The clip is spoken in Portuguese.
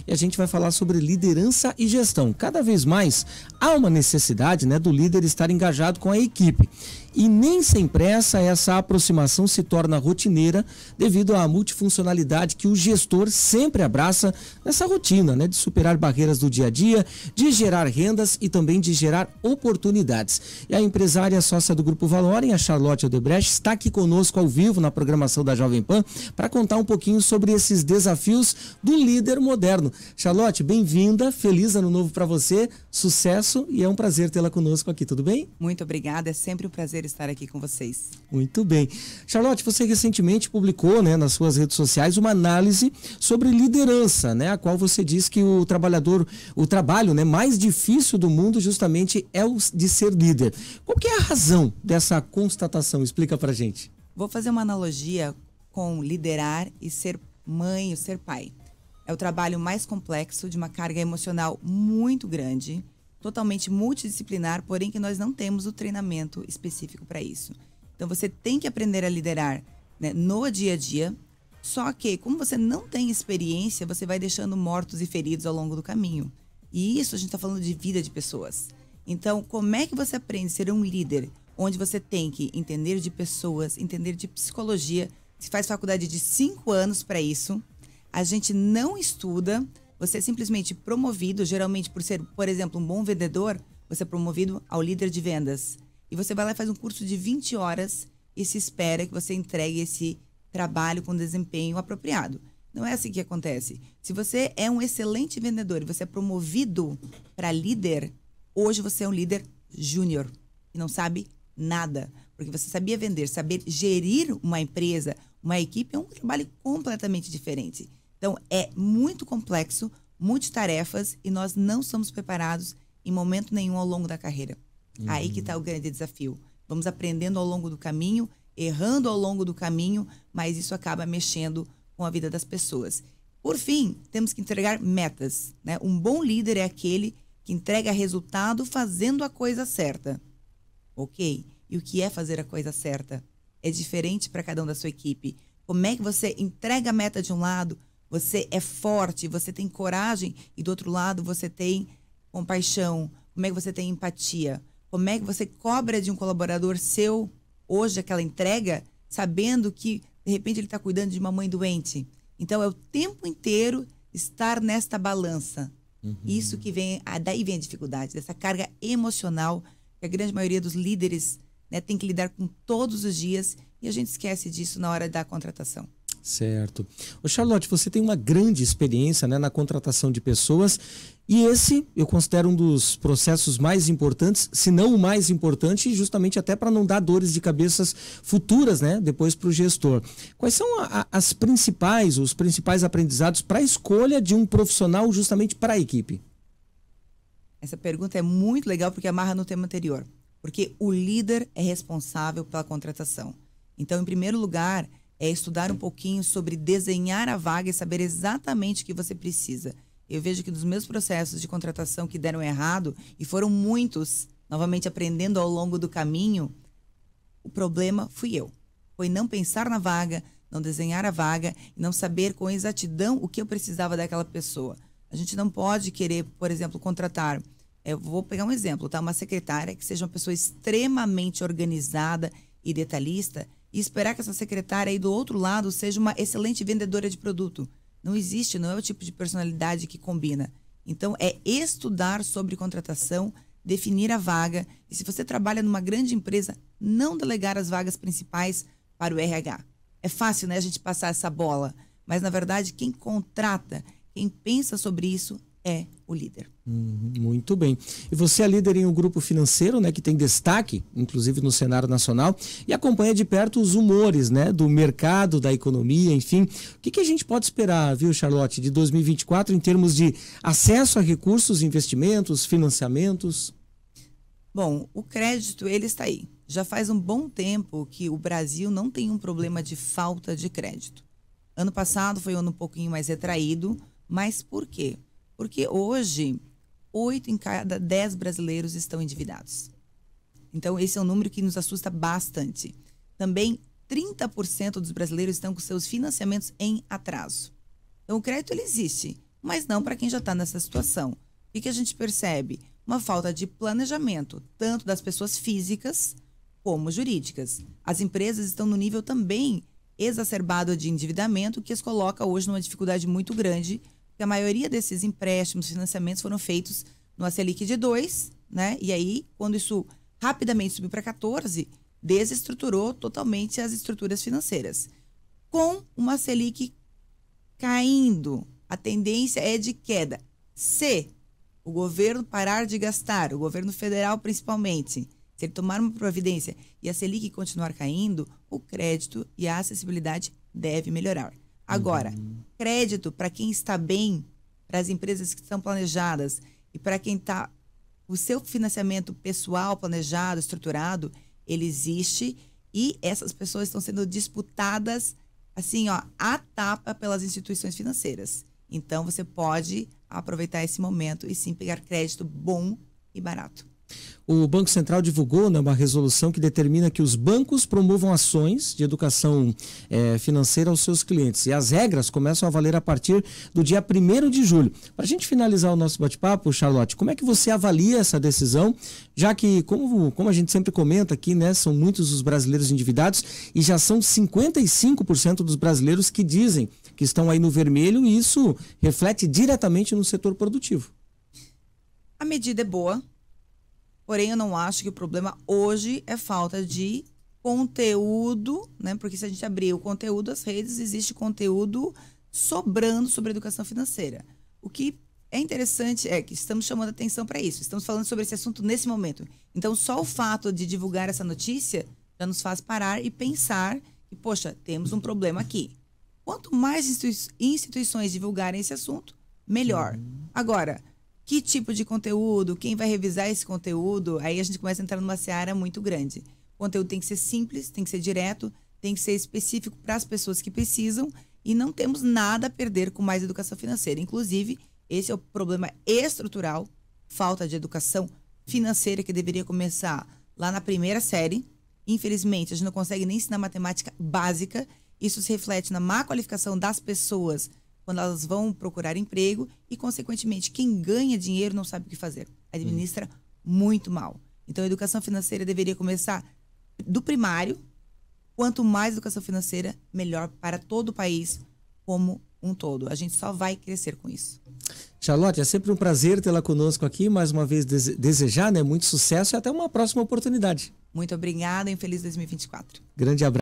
e a gente vai falar sobre liderança e gestão. Cada vez mais há uma necessidade, né, do líder estar engajado com a equipe. E nem sem pressa essa aproximação se torna rotineira devido à multifuncionalidade que o gestor sempre abraça nessa rotina, né, de superar barreiras do dia a dia, de gerar rendas e também de gerar oportunidades. E a empresária sócia do Grupo Valorem, a Charlotte Odebrecht, está aqui conosco ao vivo na programação da Jovem Pan para contar um pouquinho sobre esses desafios do líder moderno. Charlotte, bem-vinda, feliz ano novo para você, sucesso e é um prazer tê-la conosco aqui, tudo bem? Muito obrigada, é sempre um prazer estar aqui com vocês. Muito bem. Charlotte, você recentemente publicou, né, nas suas redes sociais uma análise sobre liderança, né, a qual você diz que o trabalho, né, mais difícil do mundo justamente é o de ser líder. Qual que é a razão dessa constatação? Explica pra gente. Vou fazer uma analogia com liderar e ser mãe ou ser pai. É o trabalho mais complexo, de uma carga emocional muito grande, totalmente multidisciplinar, porém que nós não temos o treinamento específico para isso. Então você tem que aprender a liderar, né, no dia a dia, só que como você não tem experiência, você vai deixando mortos e feridos ao longo do caminho. E isso a gente está falando de vida de pessoas. Então como é que você aprende a ser um líder, onde você tem que entender de pessoas, entender de psicologia, se faz faculdade de 5 anos para isso, a gente não estuda. Você é simplesmente promovido, geralmente por ser, por exemplo, um bom vendedor, você é promovido ao líder de vendas. E você vai lá e faz um curso de 20 horas e se espera que você entregue esse trabalho com desempenho apropriado. Não é assim que acontece. Se você é um excelente vendedor e você é promovido para líder, hoje você é um líder júnior e não sabe nada. Porque você sabia vender, saber gerir uma empresa, uma equipe é um trabalho completamente diferente. Então, é muito complexo, multitarefas, e nós não somos preparados em momento nenhum ao longo da carreira. Aí que está o grande desafio. Vamos aprendendo ao longo do caminho, errando ao longo do caminho, mas isso acaba mexendo com a vida das pessoas. Por fim, temos que entregar metas, né? Um bom líder é aquele que entrega resultado fazendo a coisa certa. Ok? E o que é fazer a coisa certa? É diferente para cada um da sua equipe. Como é que você entrega a meta de um lado, você é forte, você tem coragem, e do outro lado você tem compaixão, como é que você tem empatia, como é que você cobra de um colaborador seu hoje aquela entrega, sabendo que de repente ele está cuidando de uma mãe doente. Então é o tempo inteiro estar nesta balança. Isso que vem, daí vem a dificuldade, dessa carga emocional que a grande maioria dos líderes, né, tem que lidar com todos os dias, e a gente esquece disso na hora da contratação. Certo. Ô Charlotte, você tem uma grande experiência, né, na contratação de pessoas, e esse eu considero um dos processos mais importantes, se não o mais importante, justamente até para não dar dores de cabeças futuras, né, depois para o gestor. Quais são os principais aprendizados para a escolha de um profissional justamente para a equipe? Essa pergunta é muito legal porque amarra no tema anterior. Porque o líder é responsável pela contratação. Então, em primeiro lugar, é estudar um pouquinho sobre desenhar a vaga e saber exatamente o que você precisa. Eu vejo que nos meus processos de contratação que deram errado, e foram muitos, novamente aprendendo ao longo do caminho, o problema fui eu. Foi não pensar na vaga, não desenhar a vaga e não saber com exatidão o que eu precisava daquela pessoa. A gente não pode querer, por exemplo, contratar. Eu vou pegar um exemplo, tá? Uma secretária que seja uma pessoa extremamente organizada e detalhista, e esperar que essa secretária aí do outro lado seja uma excelente vendedora de produto. Não existe, não é o tipo de personalidade que combina. Então, é estudar sobre contratação, definir a vaga, e se você trabalha numa grande empresa, não delegar as vagas principais para o RH. É fácil, né, a gente passar essa bola, mas na verdade quem contrata, quem pensa sobre isso é o líder. Muito bem. E você é líder em um grupo financeiro, né, que tem destaque, inclusive no cenário nacional, e acompanha de perto os humores, né, do mercado, da economia, enfim. O que a gente pode esperar, viu, Charlotte, de 2024 em termos de acesso a recursos, investimentos, financiamentos? Bom, o crédito, ele está aí. Já faz um bom tempo que o Brasil não tem um problema de falta de crédito. Ano passado foi um ano um pouquinho mais retraído, mas por quê? Porque hoje, 8 em cada 10 brasileiros estão endividados. Então, esse é um número que nos assusta bastante. Também, 30% dos brasileiros estão com seus financiamentos em atraso. Então, o crédito, ele existe. mas não para quem já está nessa situação. O que a gente percebe? Uma falta de planejamento, tanto das pessoas físicas como jurídicas. As empresas estão no nível também exacerbado de endividamento, que as coloca hoje numa dificuldade muito grande, porque a maioria desses empréstimos, financiamentos foram feitos no Selic de 2, né? E aí, quando isso rapidamente subiu para 14, desestruturou totalmente as estruturas financeiras. Com uma Selic caindo, a tendência é de queda. Se o governo parar de gastar, o governo federal principalmente, se ele tomar uma providência e a Selic continuar caindo, o crédito e a acessibilidade deve melhorar. Agora, crédito para quem está bem, para as empresas que estão planejadas e para quem está o seu financiamento pessoal planejado, estruturado, ele existe e essas pessoas estão sendo disputadas assim, ó, à tapa pelas instituições financeiras. Então, você pode aproveitar esse momento e sim pegar crédito bom e barato. O Banco Central divulgou, né, uma resolução que determina que os bancos promovam ações de educação financeira aos seus clientes. E as regras começam a valer a partir do dia 1º de julho. Para a gente finalizar o nosso bate-papo, Charlotte, como é que você avalia essa decisão? Já que, como a gente sempre comenta aqui, né, são muitos os brasileiros endividados e já são 55% dos brasileiros que dizem que estão aí no vermelho e isso reflete diretamente no setor produtivo. A medida é boa. Porém, eu não acho que o problema hoje é falta de conteúdo, né? Porque se a gente abrir o conteúdo, as redes, existe conteúdo sobrando sobre educação financeira. O que é interessante é que estamos chamando atenção para isso. Estamos falando sobre esse assunto nesse momento. Então, só o fato de divulgar essa notícia já nos faz parar e pensar que, poxa, temos um problema aqui. Quanto mais instituições divulgarem esse assunto, melhor. Agora, que tipo de conteúdo, quem vai revisar esse conteúdo, aí a gente começa a entrar numa seara muito grande. O conteúdo tem que ser simples, tem que ser direto, tem que ser específico para as pessoas que precisam e não temos nada a perder com mais educação financeira. Inclusive, esse é o problema estrutural, falta de educação financeira que deveria começar lá na primeira série. Infelizmente, a gente não consegue nem ensinar matemática básica. Isso se reflete na má qualificação das pessoas quando elas vão procurar emprego e, consequentemente, quem ganha dinheiro não sabe o que fazer. Administra muito mal. Então, a educação financeira deveria começar do primário. Quanto mais educação financeira, melhor para todo o país como um todo. A gente só vai crescer com isso. Charlotte, é sempre um prazer tê-la conosco aqui. Mais uma vez, desejar, né, muito sucesso e até uma próxima oportunidade. Muito obrigada e um feliz 2024. Grande abraço.